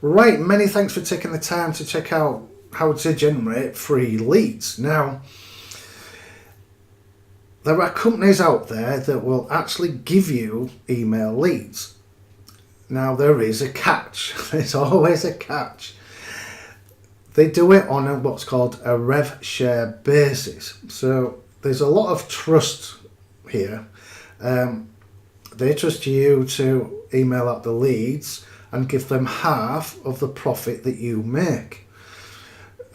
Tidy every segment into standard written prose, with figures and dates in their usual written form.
Right, many thanks for taking the time to check out how to generate free leads. Now, there are companies out there that will actually give you email leads. Now, there is a catch. There's always a catch. They do it on what's called a rev share basis. So there's a lot of trust here. They trust you to email out the leads and give them half of the profit that you make.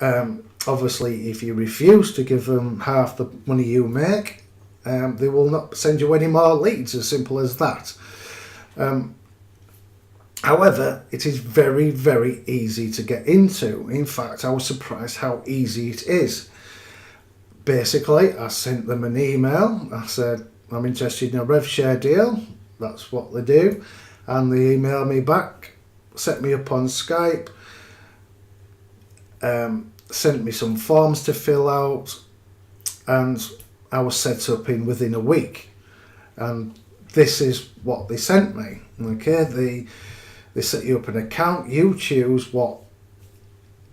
Obviously, if you refuse to give them half the money you make, they will not send you any more leads, as simple as that. However, it is very, very easy to get into. In fact, I was surprised how easy it is. Basically, I sent them an email. I said, I'm interested in a rev share deal. That's what they do. And they emailed me back, set me up on Skype, sent me some forms to fill out, and I was set up in within a week. And this is what they sent me. Okay, they set you up an account. You choose what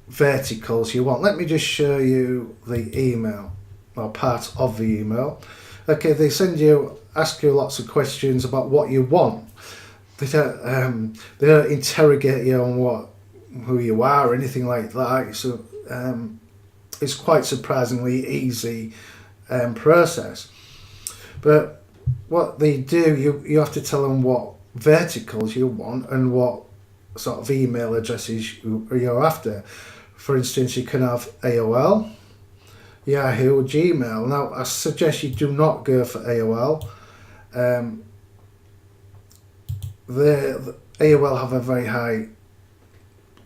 verticals you want. Let me just show you the email, or part of the email. Okay, they ask you lots of questions about what you want. They don't interrogate you on who you are or anything like that. So it's quite surprisingly easy process. But what they do, you have to tell them what verticals you want and what sort of email addresses you're after. For instance, you can have AOL, Yahoo, Gmail. Now, I suggest you do not go for AOL. The AOL have a very high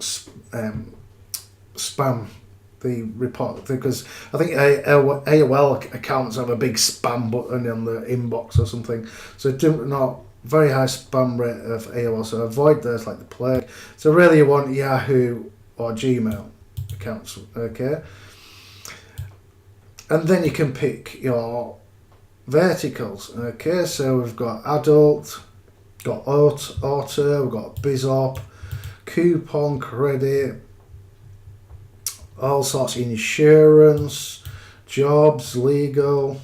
spam. They report, because I think AOL accounts have a big spam button on the inbox or something. So do not, very high spam rate of AOL. So avoid those like the plague. So really, you want Yahoo or Gmail accounts. Okay. And then you can pick your verticals. Okay, so we've got adult, got auto, we've got BizOp, coupon, credit, all sorts of insurance, jobs, legal,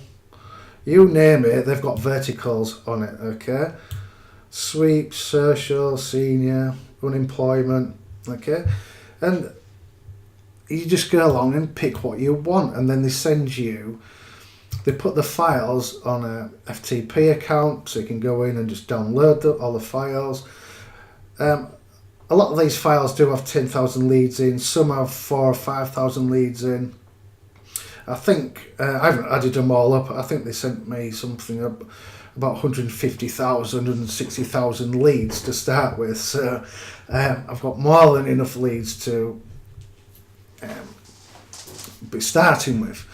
you name it, they've got verticals on it. Okay, sweep, social, senior, unemployment. Okay, and you just go along and pick what you want, and then they put the files on a FTP account, so you can go in and just download all the files. A lot of these files do have 10,000 leads in, some have 4,000 or 5,000 leads in. I think, I haven't added them all up, I think they sent me something about 150,000, 160,000 leads to start with, so I've got more than enough leads to be starting with.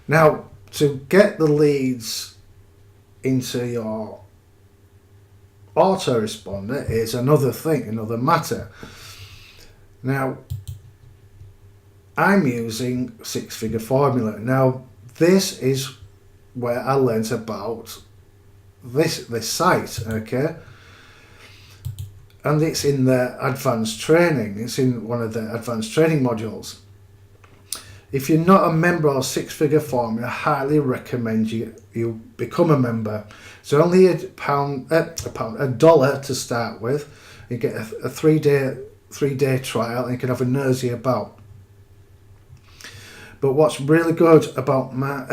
Now, to get the leads into your autoresponder is another thing, another matter. Now, I'm using six-figure formula. Now, this is where I learnt about this site, okay? And it's in the advanced training. It's in one of the advanced training modules. If you're not a member of Six-Figure Formula, I highly recommend you become a member. It's only a dollar to start with. You get a three day trial, and you can have a nosy about. But what's really good about my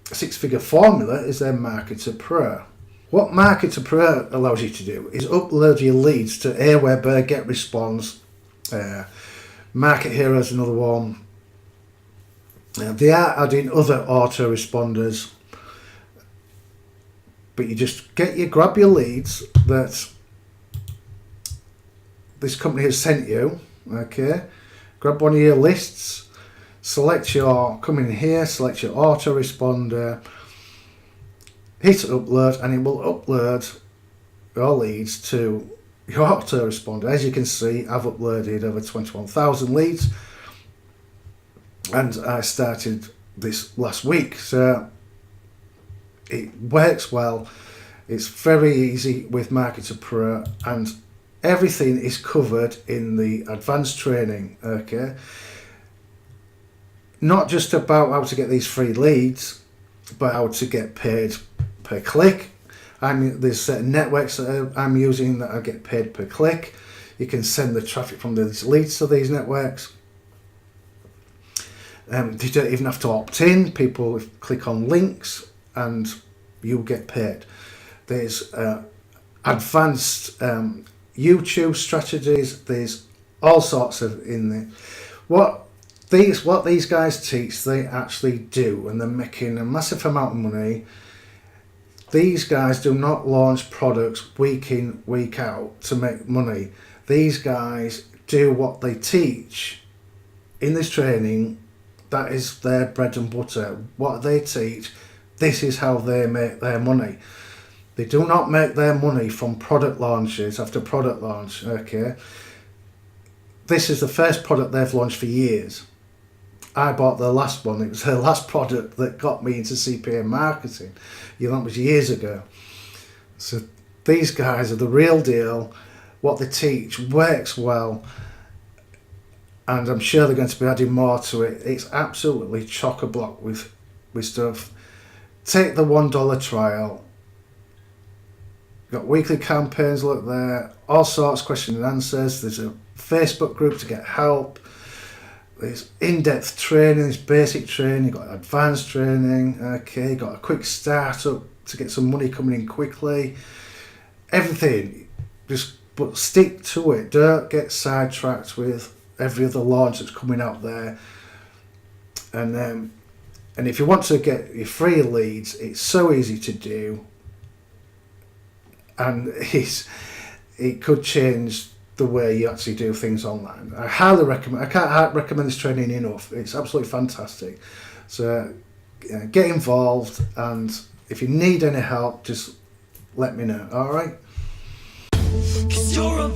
Six-Figure Formula is their Marketer Pro. What Marketer Pro allows you to do is upload your leads to Aweber, GetResponse, Market Hero is another one. They are adding other autoresponders, but you just grab your leads that this company has sent you. Okay, grab one of your lists, come in here, select your autoresponder, hit upload, and it will upload your leads to your autoresponder. As you can see, I've uploaded over 21,000 leads. And I started this last week, so it works well. It's very easy with Marketer Pro, and everything is covered in the advanced training, okay? Not just about how to get these free leads, but how to get paid per click. There's certain networks that I'm using that I get paid per click. You can send the traffic from these leads to these networks. You don't even have to opt in. People click on links and you get paid. There's advanced YouTube strategies. There's all sorts of in there. What these guys teach, they actually do, and they're making a massive amount of money. These guys do not launch products week in, week out to make money. These guys do what they teach in this training. That is their bread and butter. What they teach, this is how they make their money. They do not make their money from product launches after product launch, okay? This is the first product they've launched for years. I bought the last one. It was the last product that got me into CPA marketing. That was years ago. So these guys are the real deal. What they teach works well. And I'm sure they're going to be adding more to it. It's absolutely chock-a-block with stuff. Take the $1 trial. Got weekly campaigns, look there. All sorts, question and answers. There's a Facebook group to get help. There's in-depth training, there's basic training, you've got advanced training, okay, you've got a quick startup to get some money coming in quickly. Everything, but stick to it. Don't get sidetracked with every other launch that's coming out there. And if you want to get your free leads, it's so easy to do, and it could change the way you actually do things online. I highly recommend. I can't recommend this training enough. It's absolutely fantastic. So get involved, and if you need any help, just let me know. All right. 'Cause you're a